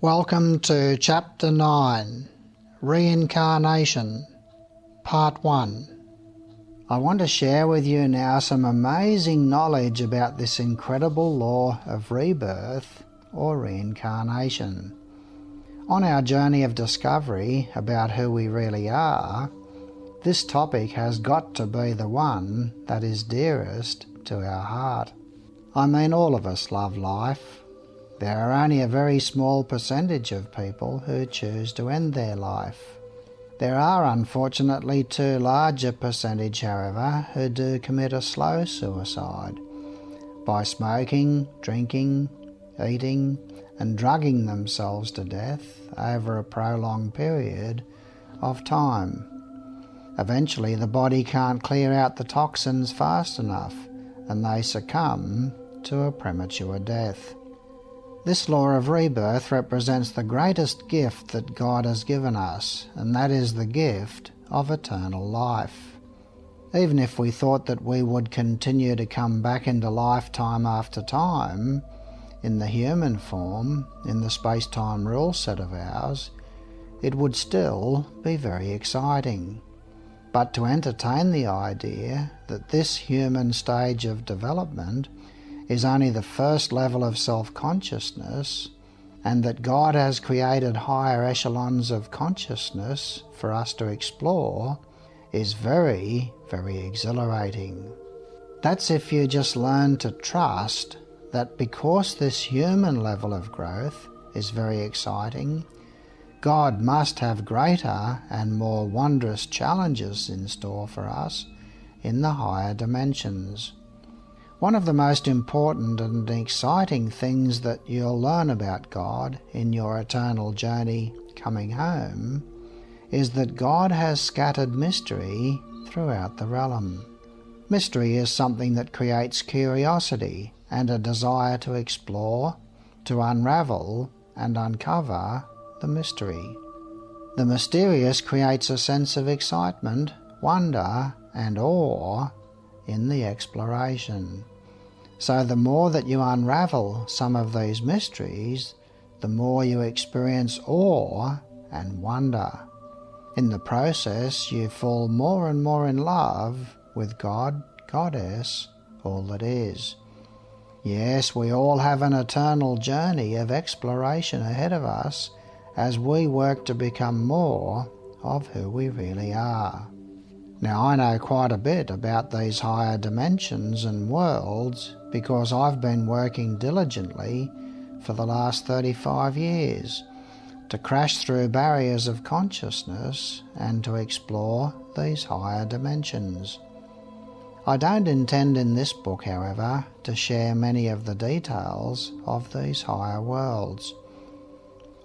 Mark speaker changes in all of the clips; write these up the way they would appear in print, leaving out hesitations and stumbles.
Speaker 1: Welcome to Chapter 9, Reincarnation, Part 1. I want to share with you now some amazing knowledge about this incredible law of rebirth or reincarnation. On our journey of discovery about who we really are, this topic has got to be the one that is dearest to our heart. I mean, all of us love life. There are only a very small percentage of people who choose to end their life. There are unfortunately too large a percentage, however, who do commit a slow suicide by smoking, drinking, eating and drugging themselves to death over a prolonged period of time. Eventually the body can't clear out the toxins fast enough and they succumb to a premature death. This law of rebirth represents the greatest gift that God has given us, and that is the gift of eternal life. Even if we thought that we would continue to come back into life time after time, in the human form, in the space-time rule set of ours, it would still be very exciting. But to entertain the idea that this human stage of development is only the first level of self-consciousness, and that God has created higher echelons of consciousness for us to explore, is very, very exhilarating. That's if you just learn to trust that because this human level of growth is very exciting, God must have greater and more wondrous challenges in store for us in the higher dimensions. One of the most important and exciting things that you'll learn about God in your eternal journey coming home is that God has scattered mystery throughout the realm. Mystery is something that creates curiosity and a desire to explore, to unravel and uncover the mystery. The mysterious creates a sense of excitement, wonder and awe in the exploration. So the more that you unravel some of these mysteries, the more you experience awe and wonder. In the process, you fall more and more in love with God, Goddess, all that is. Yes, we all have an eternal journey of exploration ahead of us as we work to become more of who we really are. Now, I know quite a bit about these higher dimensions and worlds because I've been working diligently for the last 35 years to crash through barriers of consciousness and to explore these higher dimensions. I don't intend in this book, however, to share many of the details of these higher worlds.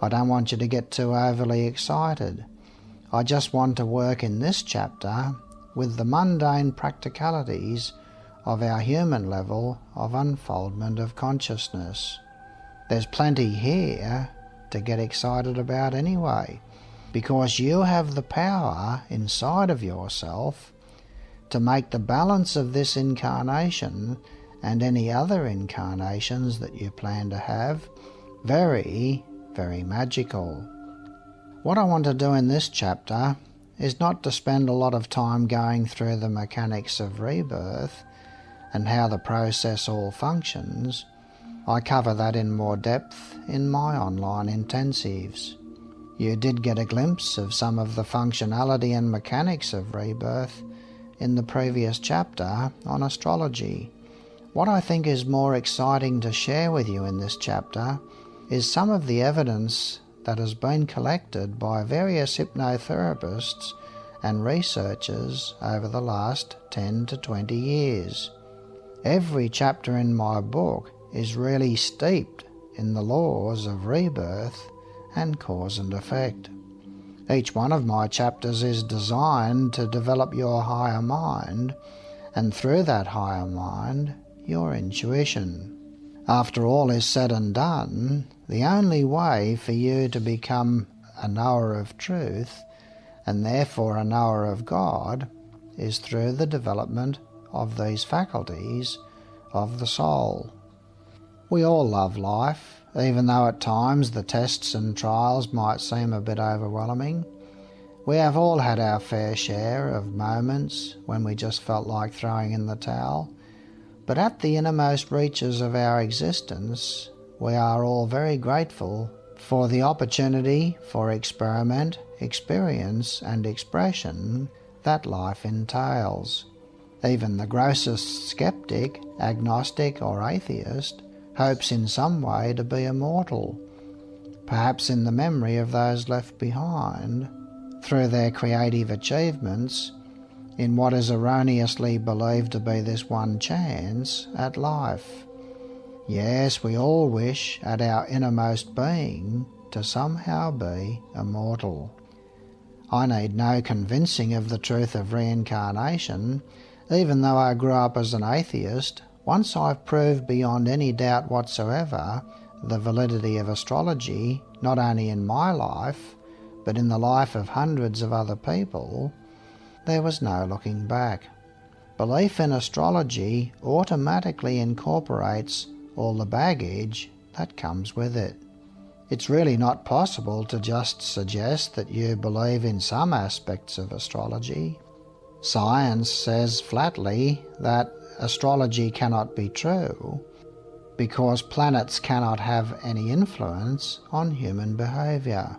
Speaker 1: I don't want you to get too overly excited. I just want to work in this chapter with the mundane practicalities of our human level of unfoldment of consciousness. There's plenty here to get excited about anyway, because you have the power inside of yourself to make the balance of this incarnation and any other incarnations that you plan to have very, very magical. What I want to do in this chapter is not to spend a lot of time going through the mechanics of rebirth and how the process all functions. I cover that in more depth in my online intensives. You did get a glimpse of some of the functionality and mechanics of rebirth in the previous chapter on astrology. What I think is more exciting to share with you in this chapter is some of the evidence that has been collected by various hypnotherapists and researchers over the last 10 to 20 years. Every chapter in my book is really steeped in the laws of rebirth and cause and effect. Each one of my chapters is designed to develop your higher mind, and through that higher mind, your intuition. After all is said and done, the only way for you to become a knower of truth, and therefore a knower of God, is through the development of these faculties of the soul. We all love life, even though at times the tests and trials might seem a bit overwhelming. We have all had our fair share of moments when we just felt like throwing in the towel, but at the innermost reaches of our existence, we are all very grateful for the opportunity for experiment, experience and expression that life entails. Even the grossest skeptic, agnostic or atheist hopes in some way to be immortal, perhaps in the memory of those left behind through their creative achievements in what is erroneously believed to be this one chance at life. Yes, we all wish at our innermost being to somehow be immortal. I need no convincing of the truth of reincarnation, even though I grew up as an atheist. Once I've proved beyond any doubt whatsoever the validity of astrology, not only in my life, but in the life of hundreds of other people, there was no looking back. Belief in astrology automatically incorporates all the baggage that comes with it. It's really not possible to just suggest that you believe in some aspects of astrology. Science says flatly that astrology cannot be true because planets cannot have any influence on human behaviour.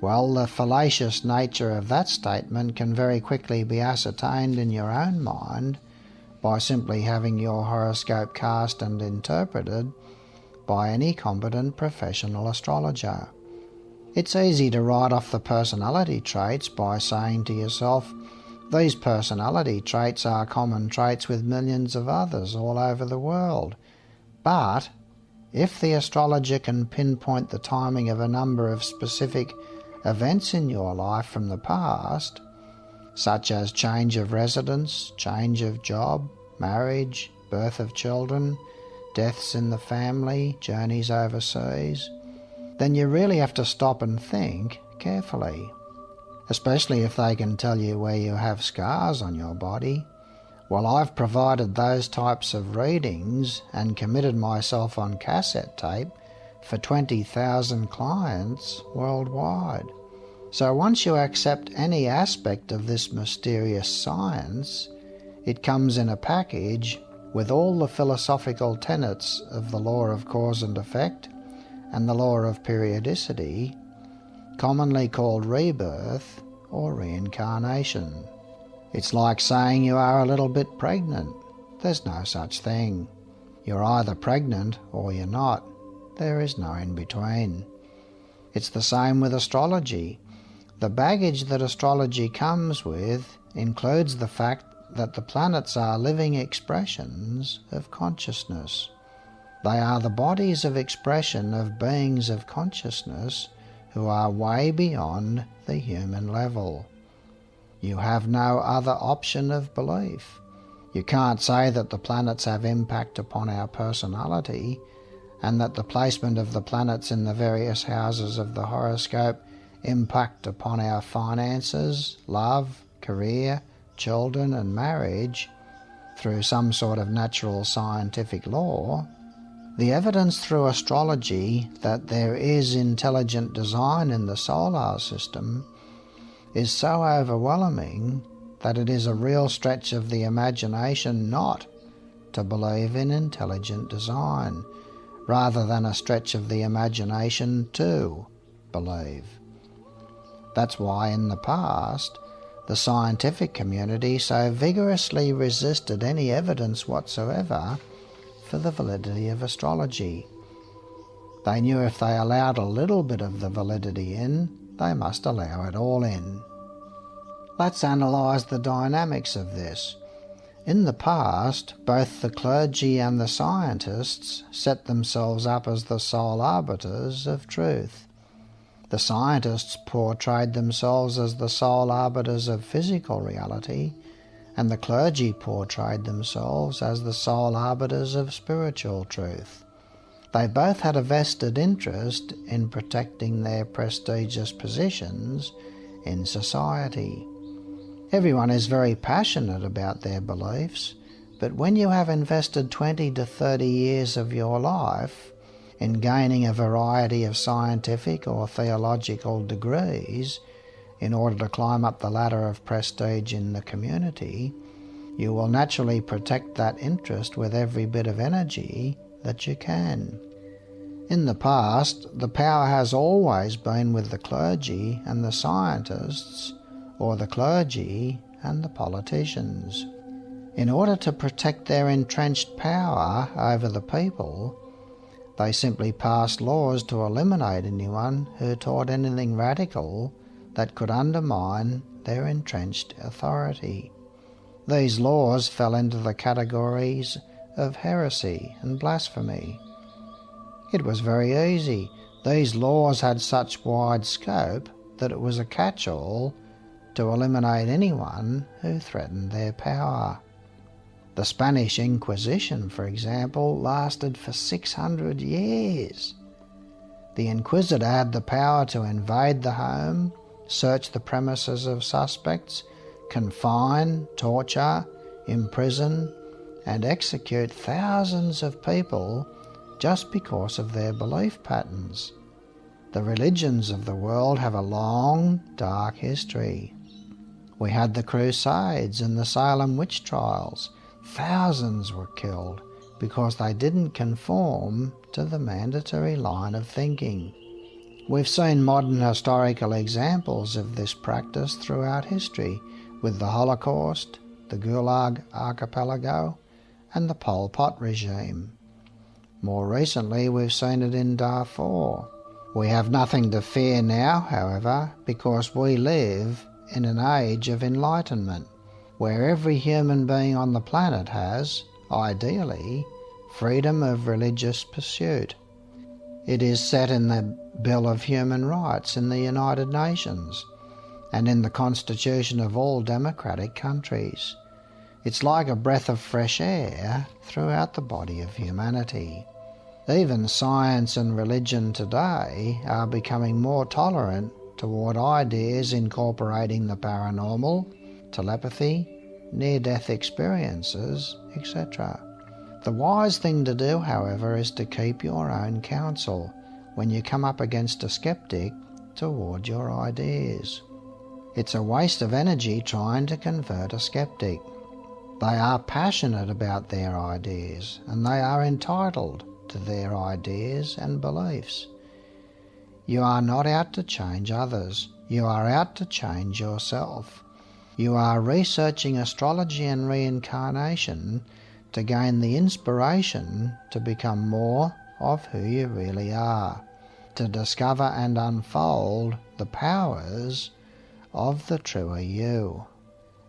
Speaker 1: Well, the fallacious nature of that statement can very quickly be ascertained in your own mind by simply having your horoscope cast and interpreted by any competent professional astrologer. It's easy to write off the personality traits by saying to yourself, these personality traits are common traits with millions of others all over the world. But if the astrologer can pinpoint the timing of a number of specific events in your life from the past, such as change of residence, change of job, marriage, birth of children, deaths in the family, journeys overseas, then you really have to stop and think carefully, especially if they can tell you where you have scars on your body. Well, I've provided those types of readings and committed myself on cassette tape for 20,000 clients worldwide. So once you accept any aspect of this mysterious science, it comes in a package with all the philosophical tenets of the law of cause and effect and the law of periodicity, commonly called rebirth or reincarnation. It's like saying you are a little bit pregnant. There's no such thing. You're either pregnant or you're not. There is no in between. It's the same with astrology. The baggage that astrology comes with includes the fact that the planets are living expressions of consciousness. They are the bodies of expression of beings of consciousness who are way beyond the human level. You have no other option of belief. You can't say that the planets have impact upon our personality and that the placement of the planets in the various houses of the horoscope impact upon our finances, love, career, children and marriage through some sort of natural scientific law. The evidence through astrology that there is intelligent design in the solar system is so overwhelming that it is a real stretch of the imagination not to believe in intelligent design, rather than a stretch of the imagination to believe. That's why in the past the scientific community so vigorously resisted any evidence whatsoever for the validity of astrology. They knew if they allowed a little bit of the validity in, they must allow it all in. Let's analyse the dynamics of this. In the past, both the clergy and the scientists set themselves up as the sole arbiters of truth. The scientists portrayed themselves as the sole arbiters of physical reality, and the clergy portrayed themselves as the sole arbiters of spiritual truth. They both had a vested interest in protecting their prestigious positions in society. Everyone is very passionate about their beliefs, But when you have invested 20 to 30 years of your life in gaining a variety of scientific or theological degrees in order to climb up the ladder of prestige in the community, you will naturally protect that interest with every bit of energy that you can. In the past, the power has always been with the clergy and the scientists, or the clergy and the politicians. In order to protect their entrenched power over the people, they simply passed laws to eliminate anyone who taught anything radical that could undermine their entrenched authority. These laws fell into the categories of heresy and blasphemy. It was very easy. These laws had such wide scope that it was a catch-all to eliminate anyone who threatened their power. The Spanish Inquisition, for example, lasted for 600 years. The Inquisitor had the power to invade the home, search the premises of suspects, confine, torture, imprison, and execute thousands of people just because of their belief patterns. The religions of the world have a long, dark history. We had the Crusades and the Salem witch trials. Thousands were killed because they didn't conform to the mandatory line of thinking. We've seen modern historical examples of this practice throughout history, with the Holocaust, the Gulag Archipelago, and the Pol Pot regime. More recently, we've seen it in Darfur. We have nothing to fear now, however, because we live in an age of enlightenment, where every human being on the planet has, ideally, freedom of religious pursuit. It is set in the Bill of Human Rights in the United Nations and in the Constitution of all democratic countries. It's like a breath of fresh air throughout the body of humanity. Even science and religion today are becoming more tolerant toward ideas incorporating the paranormal, telepathy, near-death experiences, etc. The wise thing to do, however, is to keep your own counsel when you come up against a skeptic toward your ideas. It's a waste of energy trying to convert a skeptic. They are passionate about their ideas, and they are entitled to their ideas and beliefs. You are not out to change others. You are out to change yourself. You are researching astrology and reincarnation to gain the inspiration to become more of who you really are, to discover and unfold the powers of the truer you.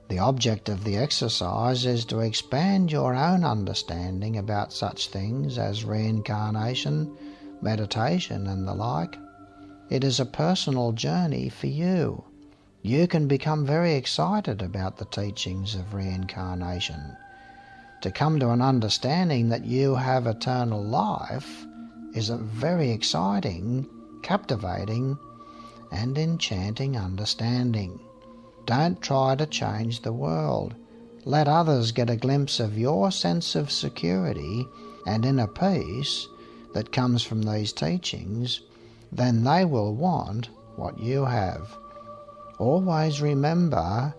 Speaker 1: The object of the exercise is to expand your own understanding about such things as reincarnation, meditation, and the like. It is a personal journey for you. You can become very excited about the teachings of reincarnation. To come to an understanding that you have eternal life is a very exciting, captivating, and enchanting understanding. Don't try to change the world. Let others get a glimpse of your sense of security and inner peace that comes from these teachings, then they will want what you have. Always remember,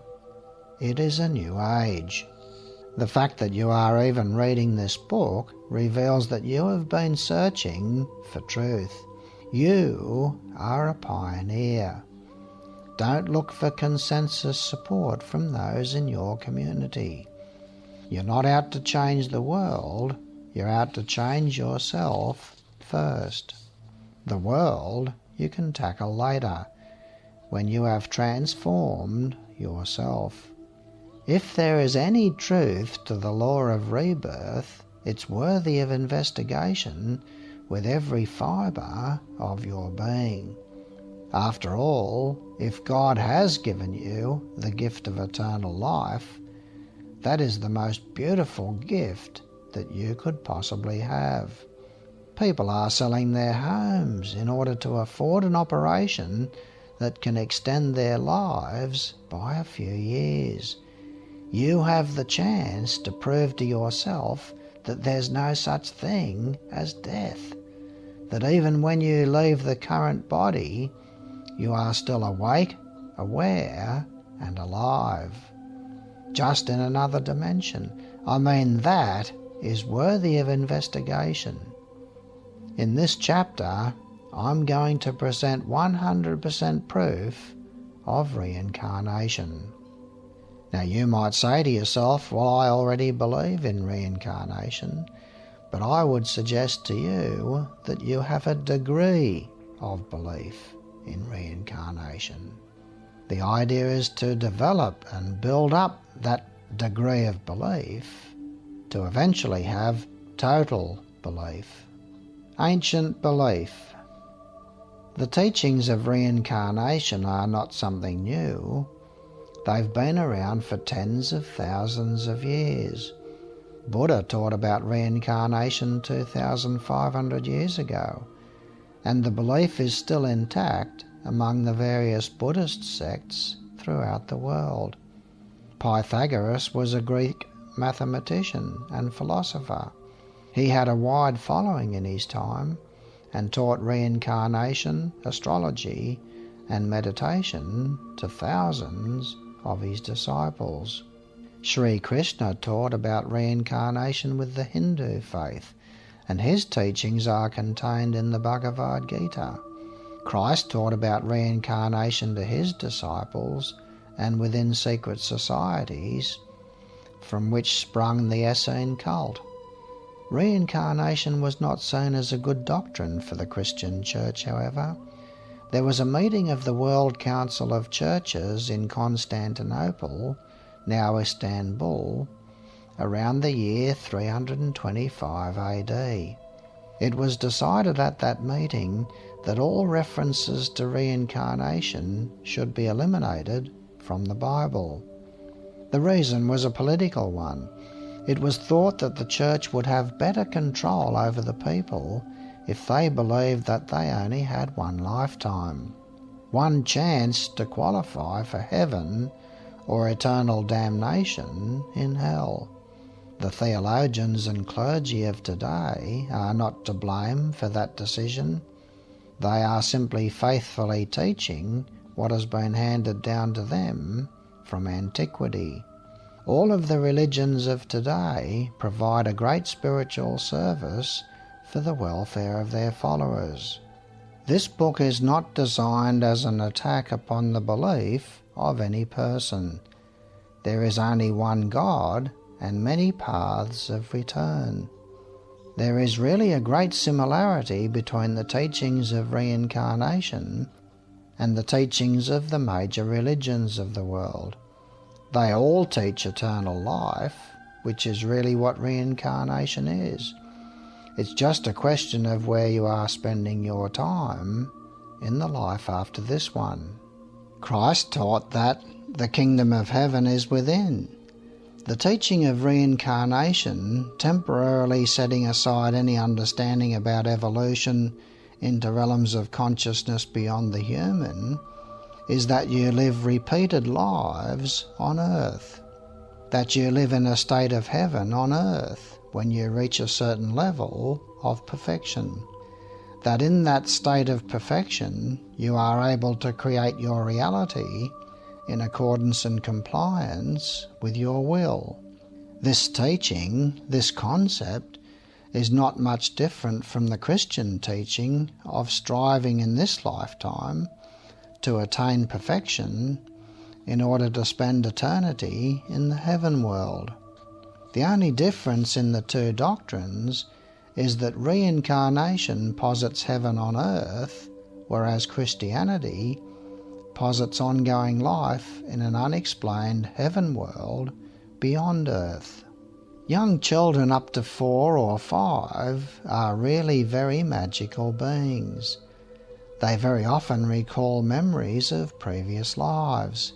Speaker 1: it is a new age. The fact that you are even reading this book reveals that you have been searching for truth. You are a pioneer. Don't look for consensus support from those in your community. You're not out to change the world, you're out to change yourself first. The world you can tackle later, when you have transformed yourself. If there is any truth to the law of rebirth, it's worthy of investigation with every fibre of your being. After all, if God has given you the gift of eternal life, that is the most beautiful gift that you could possibly have. People are selling their homes in order to afford an operation that can extend their lives by a few years. You have the chance to prove to yourself that there's no such thing as death, that even when you leave the current body, you are still awake, aware, and alive, just in another dimension. I mean, that is worthy of investigation. In this chapter, I'm going to present 100% proof of reincarnation. Now you might say to yourself, well, I already believe in reincarnation, but I would suggest to you that you have a degree of belief in reincarnation. The idea is to develop and build up that degree of belief to eventually have total belief. Ancient belief. The teachings of reincarnation are not something new. They've been around for tens of thousands of years. Buddha taught about reincarnation 2,500 years ago, and the belief is still intact among the various Buddhist sects throughout the world. Pythagoras was a Greek mathematician and philosopher. He had a wide following in his time and taught reincarnation, astrology, and meditation to thousands of his disciples. Sri Krishna taught about reincarnation with the Hindu faith, and his teachings are contained in the Bhagavad Gita. Christ taught about reincarnation to his disciples and within secret societies from which sprung the Essene cult. Reincarnation was not seen as a good doctrine for the Christian Church, however. There was a meeting of the World Council of Churches in Constantinople, now Istanbul, around the year 325 AD. It was decided at that meeting that all references to reincarnation should be eliminated from the Bible. The reason was a political one. It was thought that the Church would have better control over the people if they believed that they only had one lifetime, one chance to qualify for heaven or eternal damnation in hell. The theologians and clergy of today are not to blame for that decision. They are simply faithfully teaching what has been handed down to them from antiquity. All of the religions of today provide a great spiritual service for the welfare of their followers. This book is not designed as an attack upon the belief of any person. There is only one God and many paths of return. There is really a great similarity between the teachings of reincarnation and the teachings of the major religions of the world. They all teach eternal life, which is really what reincarnation is. It's just a question of where you are spending your time in the life after this one. Christ taught that the kingdom of heaven is within. The teaching of reincarnation, temporarily setting aside any understanding about evolution into realms of consciousness beyond the human, is that you live repeated lives on earth, that you live in a state of heaven on earth when you reach a certain level of perfection, that in that state of perfection you are able to create your reality in accordance and compliance with your will. This teaching, this concept, is not much different from the Christian teaching of striving in this lifetime to attain perfection in order to spend eternity in the heaven world. The only difference in the two doctrines is that reincarnation posits heaven on earth, whereas Christianity posits ongoing life in an unexplained heaven world beyond earth. Young children up to 4 or 5 are really very magical beings. They very often recall memories of previous lives.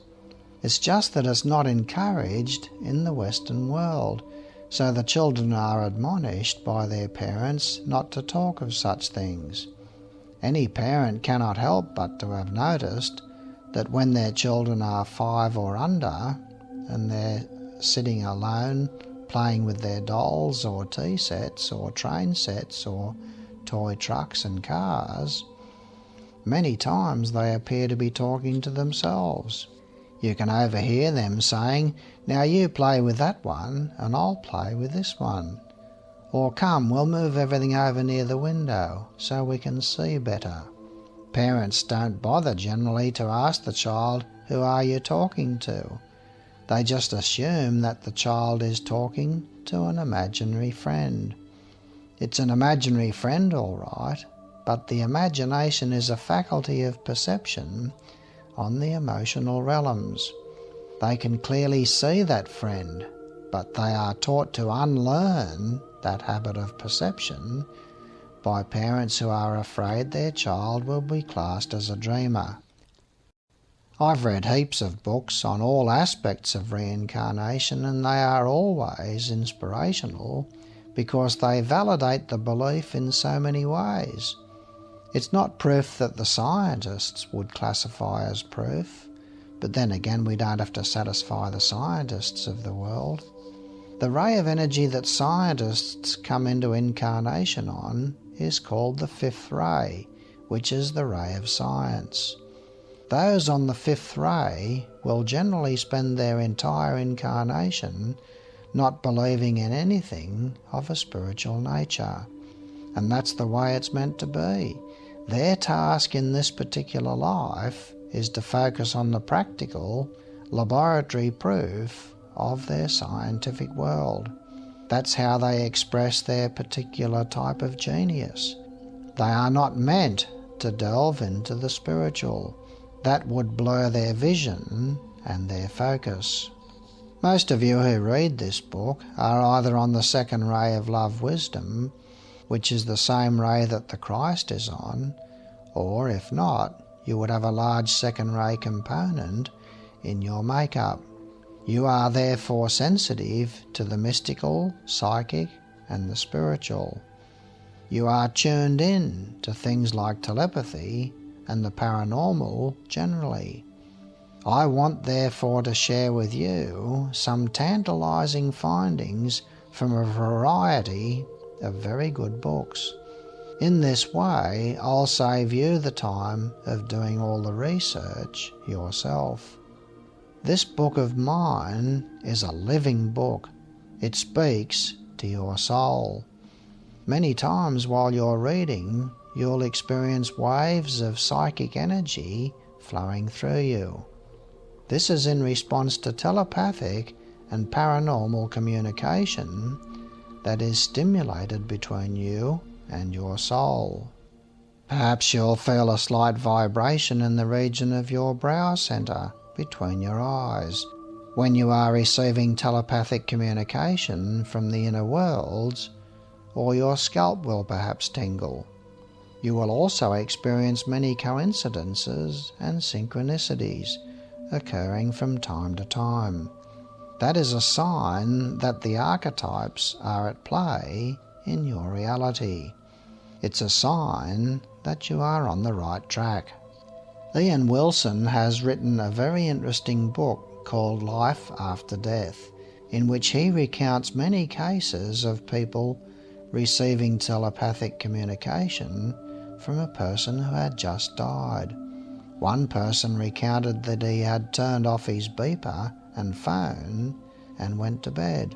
Speaker 1: It's just that it's not encouraged in the Western world, so the children are admonished by their parents not to talk of such things. Any parent cannot help but to have noticed that when their children are 5 or under, and their sitting alone, playing with their dolls or tea sets or train sets or toy trucks and cars, many times they appear to be talking to themselves. You can overhear them saying, "Now you play with that one and I'll play with this one." Or, "Come, we'll move everything over near the window so we can see better." Parents don't bother generally to ask the child, "Who are you talking to?" They just assume that the child is talking to an imaginary friend. It's an imaginary friend, all right, but the imagination is a faculty of perception on the emotional realms. They can clearly see that friend, but they are taught to unlearn that habit of perception by parents who are afraid their child will be classed as a dreamer. I've read heaps of books on all aspects of reincarnation, and they are always inspirational because they validate the belief in so many ways. It's not proof that the scientists would classify as proof, but then again we don't have to satisfy the scientists of the world. The ray of energy that scientists come into incarnation on is called the fifth ray, which is the ray of science. Those on the fifth ray will generally spend their entire incarnation not believing in anything of a spiritual nature. And that's the way it's meant to be. Their task in this particular life is to focus on the practical, laboratory proof of their scientific world. That's how they express their particular type of genius. They are not meant to delve into the spiritual. That would blur their vision and their focus. Most of you who read this book are either on the second ray of love wisdom, which is the same ray that the Christ is on, or if not, you would have a large second ray component in your makeup. You are therefore sensitive to the mystical, psychic, and the spiritual. You are tuned in to things like telepathy and the paranormal generally. I want therefore to share with you some tantalizing findings from a variety of very good books. In this way, I'll save you the time of doing all the research yourself. This book of mine is a living book. It speaks to your soul. Many times while you're reading, you'll experience waves of psychic energy flowing through you. This is in response to telepathic and paranormal communication that is stimulated between you and your soul. Perhaps you'll feel a slight vibration in the region of your brow center between your eyes when you are receiving telepathic communication from the inner worlds, or your scalp will perhaps tingle. You will also experience many coincidences and synchronicities occurring from time to time. That is a sign that the archetypes are at play in your reality. It's a sign that you are on the right track. Ian Wilson has written a very interesting book called Life After Death, in which he recounts many cases of people receiving telepathic communication from a person who had just died. One person recounted that he had turned off his beeper and phone and went to bed.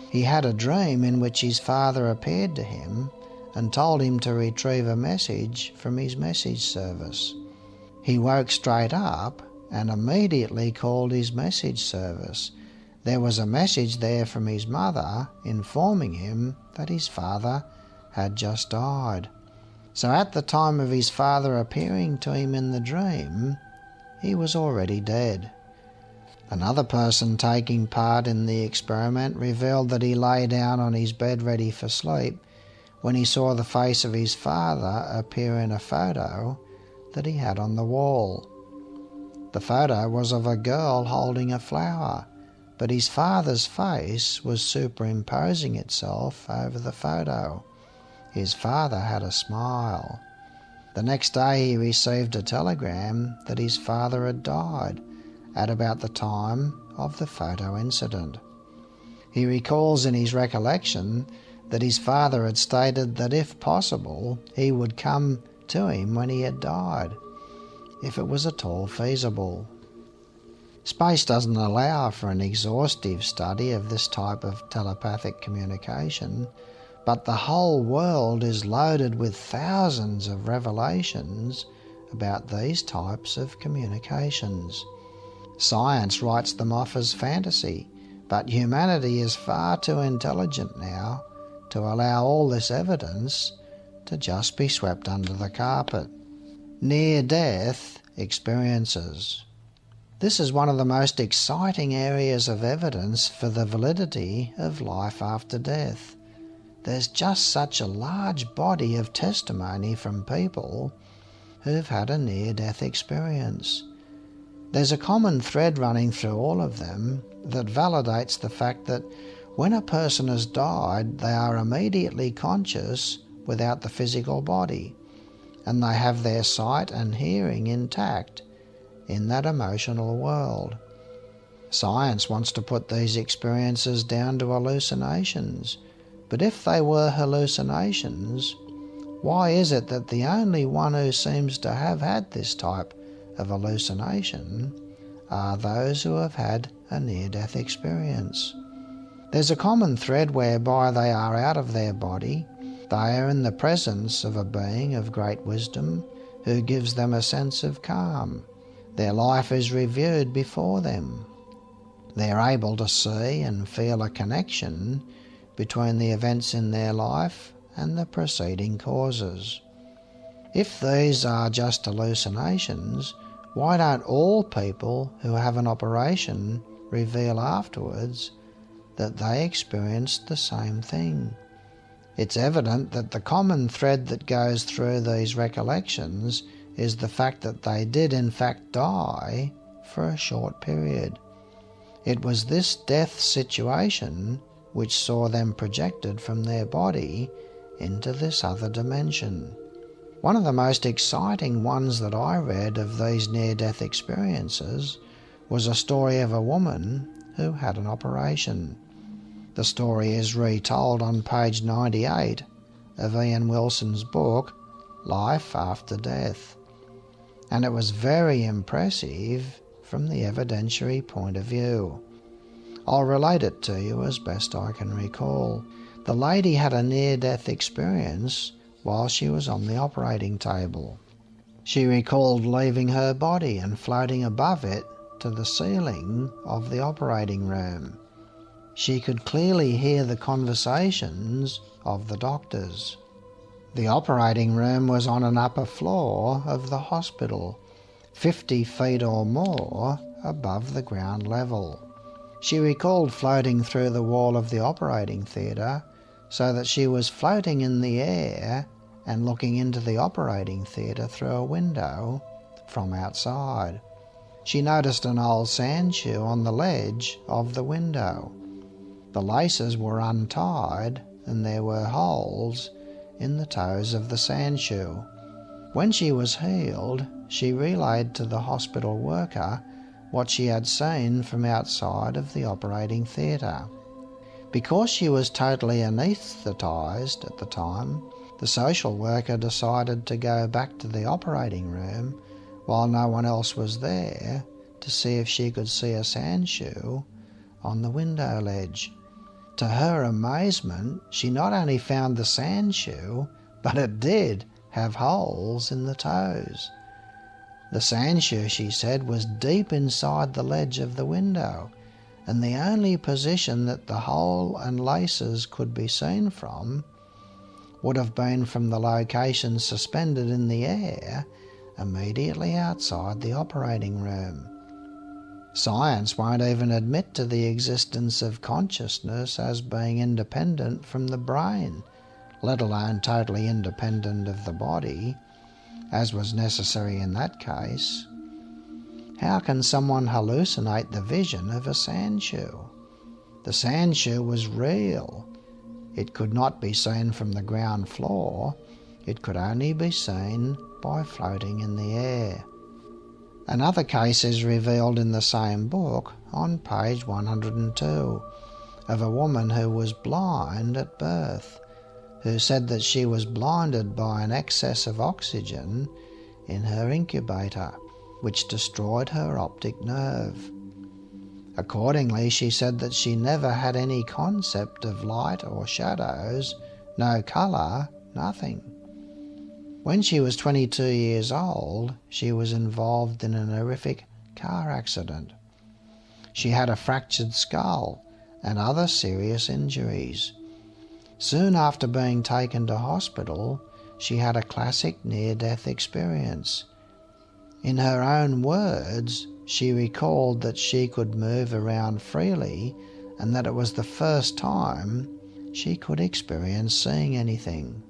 Speaker 1: He had a dream in which his father appeared to him and told him to retrieve a message from his message service. He woke straight up and immediately called his message service. There was a message there from his mother informing him that his father had just died. So at the time of his father appearing to him in the dream, he was already dead. Another person taking part in the experiment revealed that he lay down on his bed ready for sleep when he saw the face of his father appear in a photo that he had on the wall. The photo was of a girl holding a flower, but his father's face was superimposing itself over the photo. His father had a smile. The next day he received a telegram that his father had died at about the time of the photo incident. He recalls in his recollection that his father had stated that if possible he would come to him when he had died, if it was at all feasible. Space doesn't allow for an exhaustive study of this type of telepathic communication, but the whole world is loaded with thousands of revelations about these types of communications. Science writes them off as fantasy, but humanity is far too intelligent now to allow all this evidence to just be swept under the carpet. Near-death experiences. This is one of the most exciting areas of evidence for the validity of life after death. There's just such a large body of testimony from people who've had a near-death experience. There's a common thread running through all of them that validates the fact that when a person has died, they are immediately conscious without the physical body, and they have their sight and hearing intact in that emotional world. Science wants to put these experiences down to hallucinations, but if they were hallucinations, why is it that the only one who seems to have had this type of hallucination are those who have had a near-death experience? There's a common thread whereby they are out of their body, they are in the presence of a being of great wisdom who gives them a sense of calm. Their life is reviewed before them. They're able to see and feel a connection between the events in their life and the preceding causes. If these are just hallucinations, why don't all people who have an operation reveal afterwards that they experienced the same thing? It's evident that the common thread that goes through these recollections is the fact that they did in fact die for a short period. It was this death situation which saw them projected from their body into this other dimension. One of the most exciting ones that I read of these near-death experiences was a story of a woman who had an operation. The story is retold on page 98 of Ian Wilson's book, Life After Death, and it was very impressive from the evidentiary point of view. I'll relate it to you as best I can recall. The lady had a near-death experience while she was on the operating table. She recalled leaving her body and floating above it to the ceiling of the operating room. She could clearly hear the conversations of the doctors. The operating room was on an upper floor of the hospital, 50 feet or more above the ground level. She recalled floating through the wall of the operating theatre so that she was floating in the air and looking into the operating theatre through a window from outside. She noticed an old sand shoe on the ledge of the window. The laces were untied and there were holes in the toes of the sand shoe. When she was healed, she relayed to the hospital worker what she had seen from outside of the operating theatre. Because she was totally anaesthetised at the time, the social worker decided to go back to the operating room while no one else was there to see if she could see a sand shoe on the window ledge. To her amazement, she not only found the sand shoe, but it did have holes in the toes. The sand shoe, she said, was deep inside the ledge of the window, and the only position that the hole and laces could be seen from would have been from the location suspended in the air immediately outside the operating room. Science won't even admit to the existence of consciousness as being independent from the brain, let alone totally independent of the body, as was necessary in that case. How can someone hallucinate the vision of a sand shoe? The sand shoe was real. It could not be seen from the ground floor. It could only be seen by floating in the air. Another case is revealed in the same book on page 102. of a woman who was blind at birth, who said that she was blinded by an excess of oxygen in her incubator, which destroyed her optic nerve. Accordingly, she said that she never had any concept of light or shadows, no colour, nothing. When she was 22 years old, she was involved in an horrific car accident. She had a fractured skull and other serious injuries. Soon after being taken to hospital, she had a classic near-death experience. In her own words, she recalled that she could move around freely and that it was the first time she could experience seeing anything.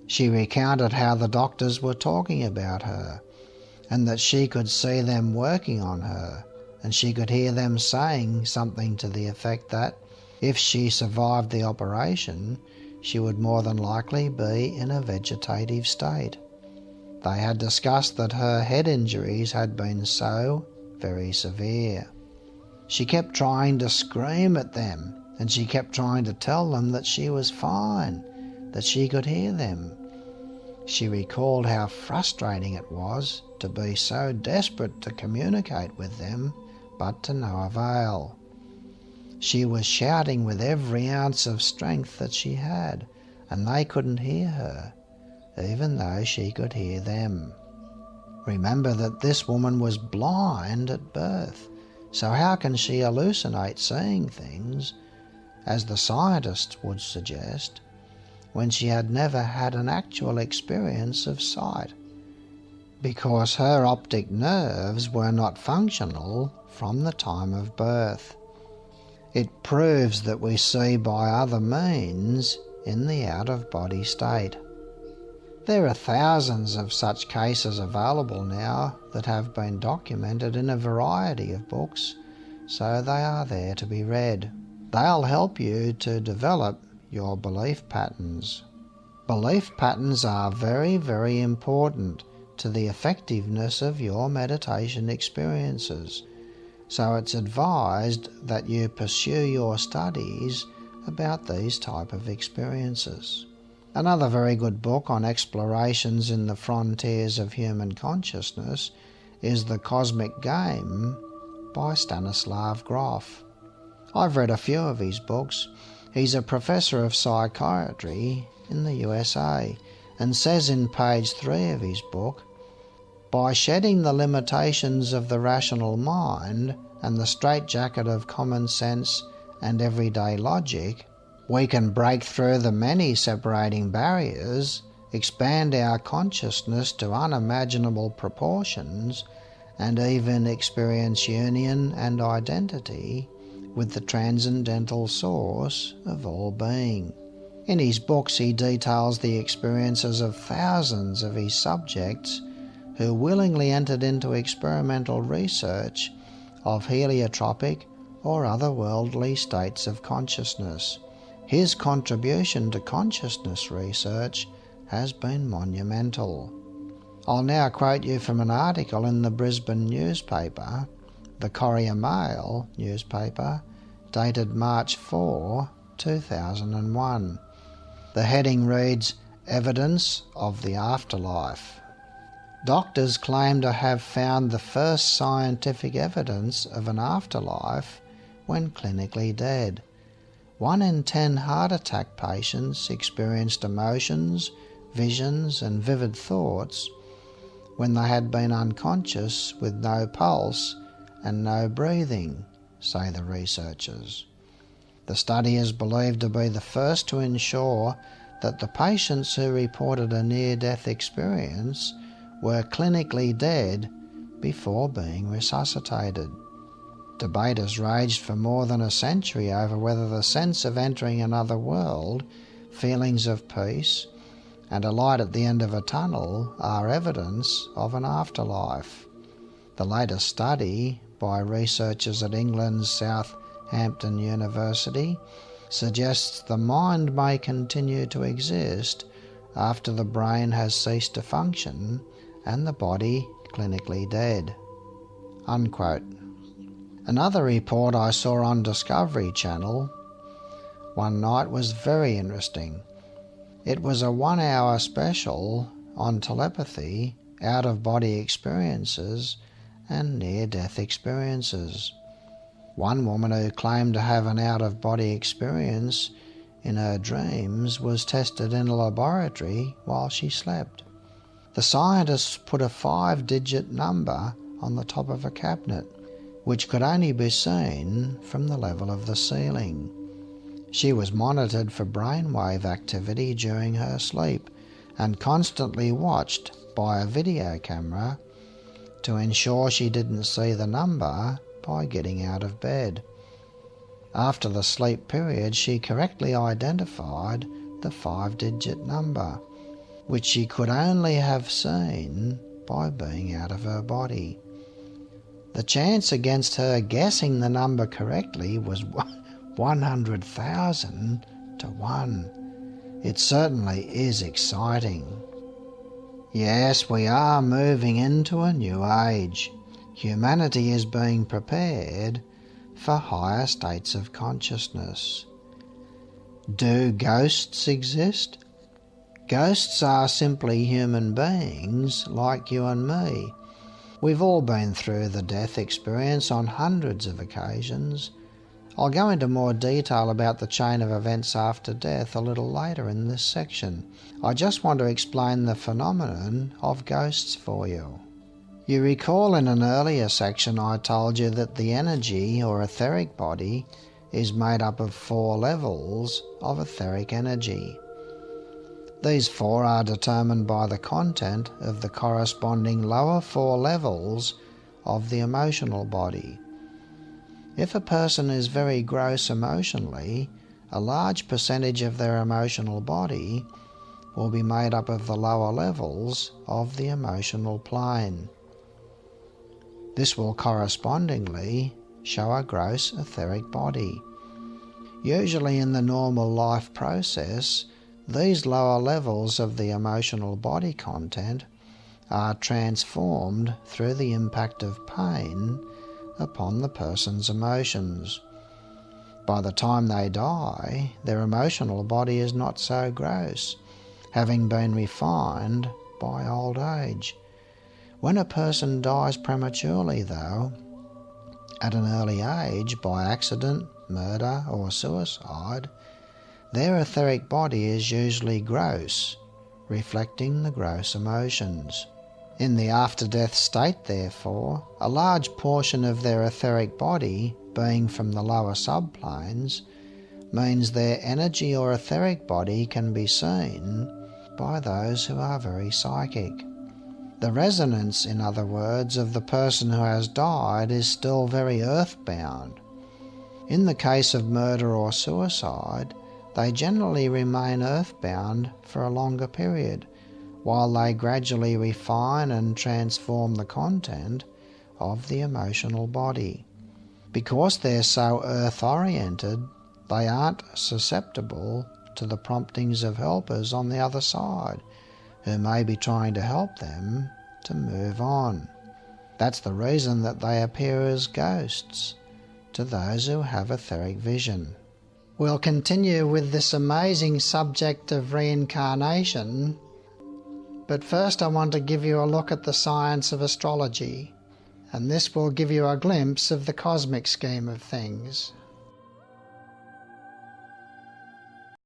Speaker 1: She recounted how the doctors were talking about her and that she could see them working on her, and she could hear them saying something to the effect that if she survived the operation, she would more than likely be in a vegetative state. They had discussed that her head injuries had been so very severe. She kept trying to scream at them, and she kept trying to tell them that she was fine, that she could hear them. She recalled how frustrating it was to be so desperate to communicate with them, but to no avail. She was shouting with every ounce of strength that she had, and they couldn't hear her, even though she could hear them. Remember that this woman was blind at birth, so how can she hallucinate seeing things, as the scientists would suggest, when she had never had an actual experience of sight? Because her optic nerves were not functional from the time of birth. It proves that we see by other means in the out-of-body state. There are thousands of such cases available now that have been documented in a variety of books, so they are there to be read. They'll help you to develop your belief patterns. Belief patterns are very, very important to the effectiveness of your meditation experiences, so it's advised that you pursue your studies about these type of experiences. Another very good book on explorations in the frontiers of human consciousness is The Cosmic Game by Stanislav Grof. I've read a few of his books. He's a professor of psychiatry in the USA and says in page 3 of his book, "By shedding the limitations of the rational mind and the straitjacket of common sense and everyday logic, we can break through the many separating barriers, expand our consciousness to unimaginable proportions, and even experience union and identity with the transcendental source of all being." In his books he details the experiences of thousands of his subjects who willingly entered into experimental research of heliotropic or otherworldly states of consciousness. His contribution to consciousness research has been monumental. I'll now quote you from an article in the Brisbane newspaper, the Courier Mail newspaper, dated March 4, 2001. The heading reads, "Evidence of the Afterlife." Doctors claim to have found the first scientific evidence of an afterlife when clinically dead. 1 in 10 heart attack patients experienced emotions, visions and vivid thoughts when they had been unconscious with no pulse and no breathing, say the researchers. The study is believed to be the first to ensure that the patients who reported a near-death experience were clinically dead before being resuscitated. Debate has raged for more than a century over whether the sense of entering another world, feelings of peace, and a light at the end of a tunnel are evidence of an afterlife. The latest study by researchers at England's Southampton University suggests the mind may continue to exist after the brain has ceased to function and the body clinically dead." Unquote. Another report I saw on Discovery Channel one night was very interesting. It was a 1-hour special on telepathy, out-of-body experiences, and near-death experiences. One woman who claimed to have an out-of-body experience in her dreams was tested in a laboratory while she slept. The scientists put a 5-digit number on the top of a cabinet, which could only be seen from the level of the ceiling. She was monitored for brainwave activity during her sleep and constantly watched by a video camera to ensure she didn't see the number by getting out of bed. After the sleep period, she correctly identified the 5-digit number, which she could only have seen by being out of her body. The chance against her guessing the number correctly was 100,000 to 1. It certainly is exciting. Yes, we are moving into a new age. Humanity is being prepared for higher states of consciousness. Do ghosts exist? Ghosts are simply human beings like you and me. We've all been through the death experience on hundreds of occasions. I'll go into more detail about the chain of events after death a little later in this section. I just want to explain the phenomenon of ghosts for you. You recall in an earlier section I told you that the energy or etheric body is made up of 4 levels of etheric energy. These 4 are determined by the content of the corresponding lower 4 levels of the emotional body. If a person is very gross emotionally, a large percentage of their emotional body will be made up of the lower levels of the emotional plane. This will correspondingly show a gross etheric body. Usually in the normal life process, these lower levels of the emotional body content are transformed through the impact of pain upon the person's emotions. By the time they die, their emotional body is not so gross, having been refined by old age. When a person dies prematurely, though, at an early age by accident, murder or suicide, their etheric body is usually gross, reflecting the gross emotions. In the after-death state, therefore, a large portion of their etheric body, being from the lower subplanes, means their energy or etheric body can be seen by those who are very psychic. The resonance, in other words, of the person who has died is still very earthbound. In the case of murder or suicide, they generally remain earthbound for a longer period, while they gradually refine and transform the content of the emotional body. Because they're so earth-oriented, they aren't susceptible to the promptings of helpers on the other side, who may be trying to help them to move on. That's the reason that they appear as ghosts to those who have etheric vision. We'll continue with this amazing subject of reincarnation, but first I want to give you a look at the science of astrology, and this will give you a glimpse of the cosmic scheme of things.